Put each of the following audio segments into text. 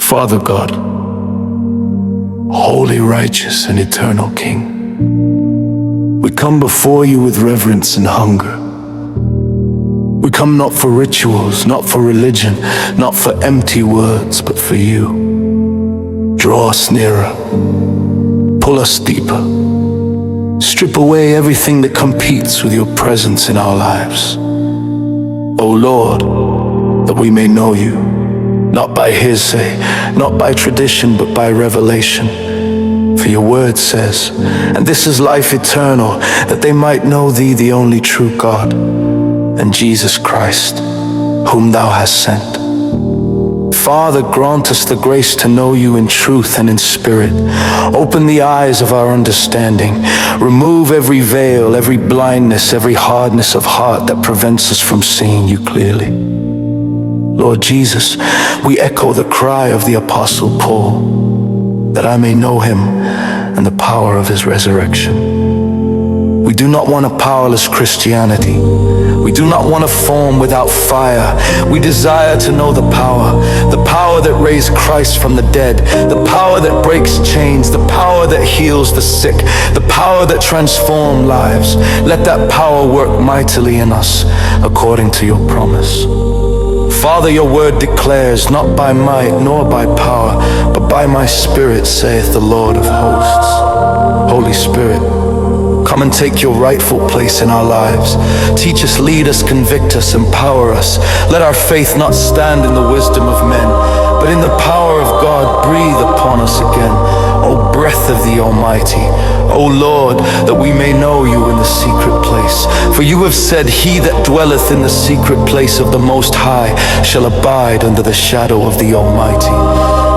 Father God, holy, righteous, and eternal King, we come before you with reverence and hunger. We come not for rituals, not for religion, not for empty words, but for you. Draw us nearer, pull us deeper, strip away everything that competes with your presence in our lives. O Lord, that we may know you, not by hearsay, not by tradition, but by revelation. For your word says, and this is life eternal, that they might know thee, the only true God, and Jesus Christ, whom thou hast sent. Father, grant us the grace to know you in truth and in spirit. Open the eyes of our understanding. Remove every veil, every blindness, every hardness of heart that prevents us from seeing you clearly. Lord Jesus, we echo the cry of the Apostle Paul, that I may know him and the power of his resurrection. We do not want a powerless Christianity. We do not want a form without fire. We desire to know the power that raised Christ from the dead, the power that breaks chains, the power that heals the sick, the power that transforms lives. Let that power work mightily in us according to your promise. Father, your word declares, not by might nor by power, but by my Spirit, saith the Lord of hosts. Holy Spirit, come and take your rightful place in our lives. Teach us, lead us, convict us, empower us. Let our faith not stand in the wisdom of men, but in the power of God. Breathe upon us again, O breath of the Almighty. O Lord, that we may know you in the secret place. For you have said, he that dwelleth in the secret place of the Most High shall abide under the shadow of the Almighty.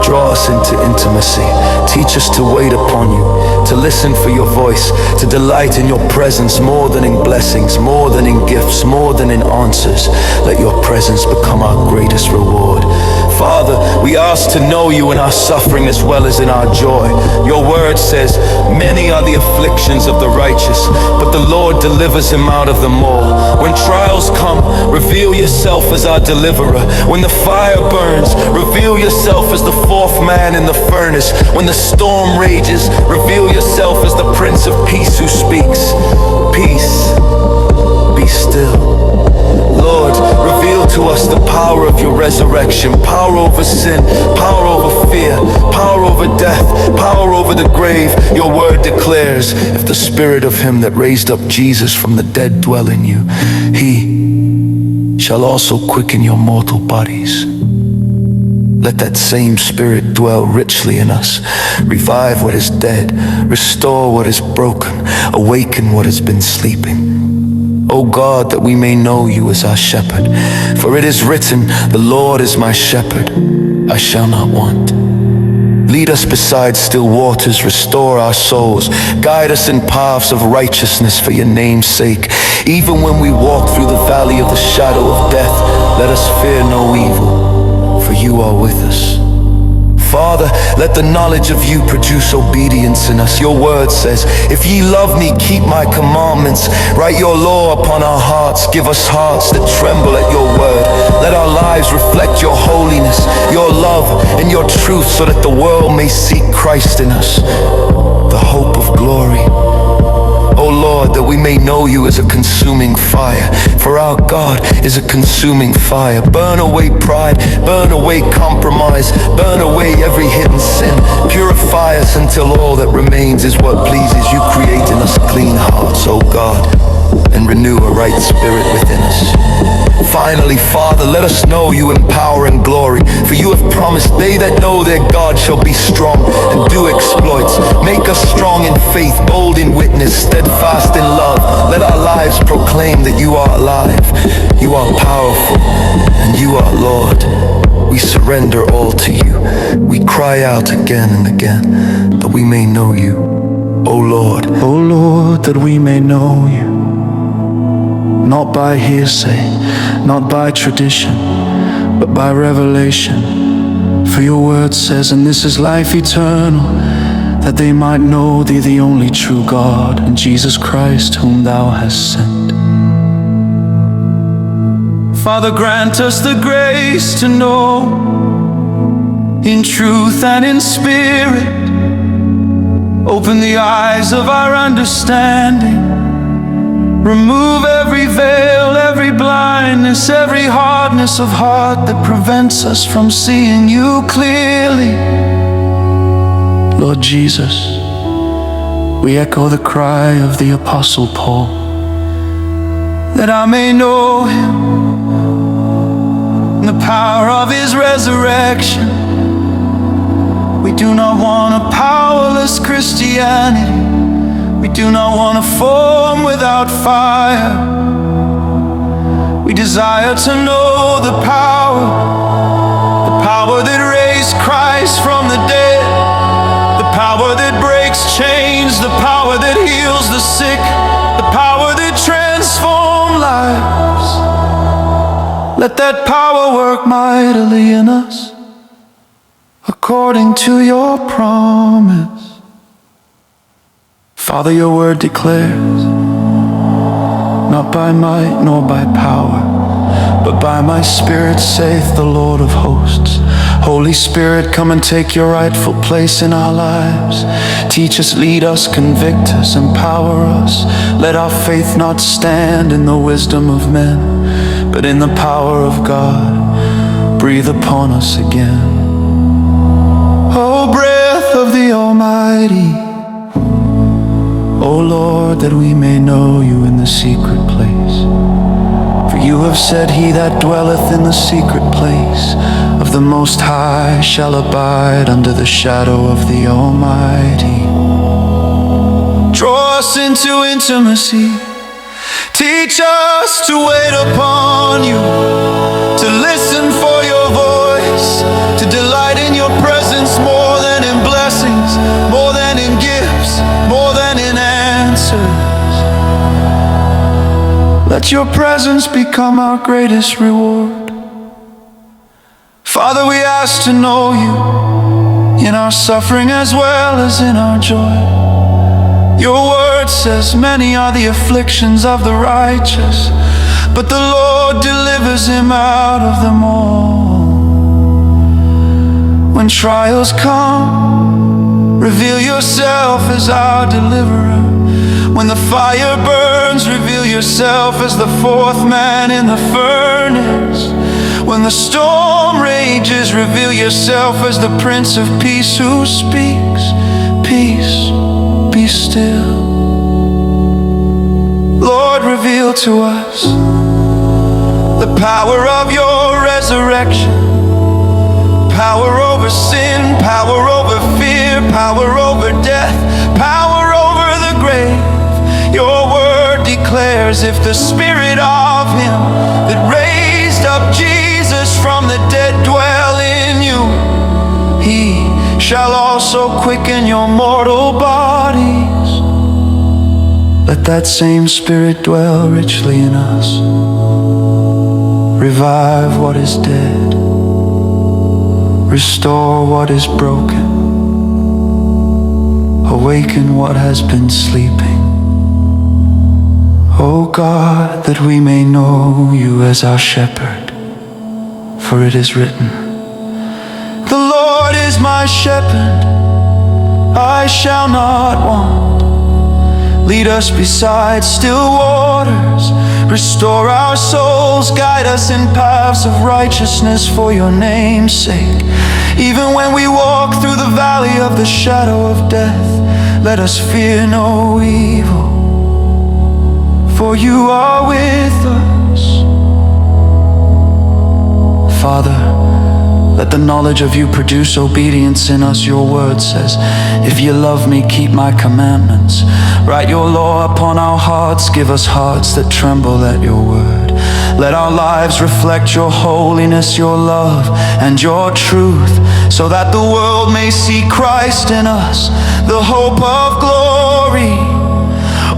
Draw us into intimacy. Teach us to wait upon you, to listen for your voice, to delight in your presence more than in blessings, more than in gifts, more than in answers. Let your presence become our greatest reward. Father, we ask to know you in our suffering as well as in our joy. Your word says, many are the afflictions of the righteous, but the Lord delivers him out of them all. When trials come, reveal yourself as our deliverer. When the fire burns, reveal yourself as the fourth man in the furnace. When the storm rages, reveal yourself as the Prince of Peace who speaks, peace, be still. Lord, reveal to us the power of your resurrection, power over sin, power over fear, power over death, power over the grave. Your word declares, if the spirit of him that raised up Jesus from the dead dwell in you, he shall also quicken your mortal bodies. Let that same spirit dwell richly in us, revive what is dead, restore what is broken, awaken what has been sleeping. O God, that we may know you as our shepherd. For it is written, the Lord is my shepherd, I shall not want. Lead us beside still waters, restore our souls. Guide us in paths of righteousness for your name's sake. Even when we walk through the valley of the shadow of death, let us fear no evil, for you are with us. Father, let the knowledge of you produce obedience in us. Your word says, if ye love me, keep my commandments. Write your law upon our hearts. Give us hearts that tremble at your word. Let our lives reflect your holiness, your love, and your truth, so that the world may see Christ in us, the hope of glory. O Lord, that we may know you as a consuming fire, for our God is a consuming fire. Burn away pride, burn away compromise, burn away every hidden sin. Purify us until all that remains is what pleases you. Create in us clean hearts, O God, and renew a right spirit within us. Finally, Father, let us know you in power and glory, for you have promised they that know their God shall be strong and do exploits. Make us strong in faith, bold in witness, steadfast in love. Let our lives proclaim that you are alive, you are powerful, and you are Lord. We surrender all to you. We cry out again and again, that we may know you, O Lord. O Lord, that we may know you, not by hearsay, not by tradition, but by revelation. For your word says, and this is life eternal, that they might know thee, the only true God, and Jesus Christ, whom thou hast sent. Father, grant us the grace to know in truth and in spirit. Open the eyes of our understanding. Remove every veil, every blindness, every hardness of heart that prevents us from seeing you clearly. Lord Jesus, we echo the cry of the Apostle Paul, that I may know him and the power of his resurrection. We do not want a powerless Christianity. We do not want a form without fire. We desire to know the power that raised Christ from the dead, the power that breaks chains, the power that heals the sick, the power that transforms lives. Let that power work mightily in us, according to your promise. Father, your word declares, not by might nor by power, but by my Spirit, saith the Lord of hosts. Holy Spirit, come and take your rightful place in our lives. Teach us, lead us, convict us, empower us. Let our faith not stand in the wisdom of men, but in the power of God. Breathe upon us again. O breath of the Almighty, O Lord, that we may know you in the secret place. For you have said, he that dwelleth in the secret place of the Most High shall abide under the shadow of the Almighty. Draw us into intimacy. Teach us to wait upon you, to listen for your voice, to delight in your presence more than in blessings, more than in gifts, more than in answers. Let your presence become our greatest reward. Father, we ask to know you in our suffering as well as in our joy. Your word says, many are the afflictions of the righteous, but the Lord delivers him out of them all. When trials come, reveal yourself as our deliverer. When the fire burns, reveal yourself as the fourth man in the furnace. When the storm rages, reveal yourself as the Prince of Peace who speaks, peace, be still. Lord, reveal to us the power of your resurrection, power over sin, power over fear, power over death, power over the grave. Your word declares, if the spirit of him that raised up Jesus from the dead dwell in you, he shall also quicken your mortal bodies. Let that same Spirit dwell richly in us. Revive what is dead. Restore what is broken. Awaken what has been sleeping. O God, that we may know you as our shepherd. For it is written, the Lord is my shepherd, I shall not want. Lead us beside still waters. Restore our souls, guide us in paths of righteousness for your name's sake. Even when we walk through the valley of the shadow of death, let us fear no evil, for you are with us. Father, let the knowledge of you produce obedience in us. Your word says, if you love me, keep my commandments. Write your law upon our hearts. Give us hearts that tremble at your word. Let our lives reflect your holiness, your love, and your truth, so that the world may see Christ in us, the hope of glory.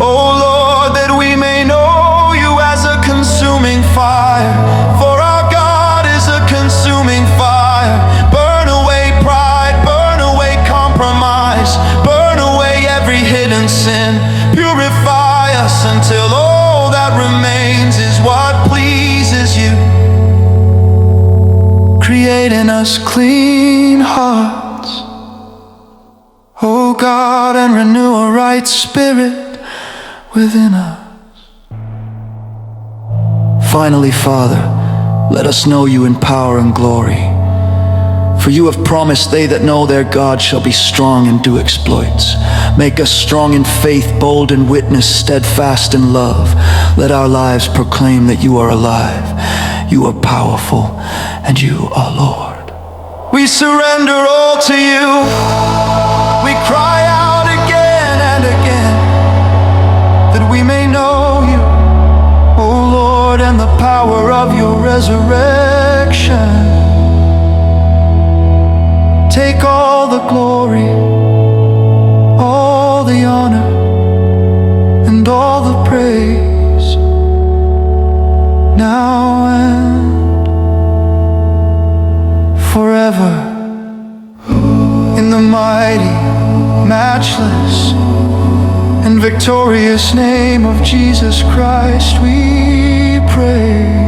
O Lord, that we may know you as a consuming fire. For our God is a consuming fire. Burn away pride, burn away compromise, burn away every hidden sin. Purify us until all that remains is what pleases you. create in us clean hearts, O God, and renew a right spirit within us. Finally, Father, let us know you in power and glory. For you have promised they that know their God shall be strong and do exploits. Make us strong in faith, bold in witness, steadfast in love. Let our lives proclaim that you are alive, you are powerful, and you are Lord. We surrender all to you. We cry out again and again, that we may know you, O Lord, and the power of your resurrection. Take all the glory, all the honor, and all the praise, now and forever. In the mighty, matchless, and victorious name of Jesus Christ we pray.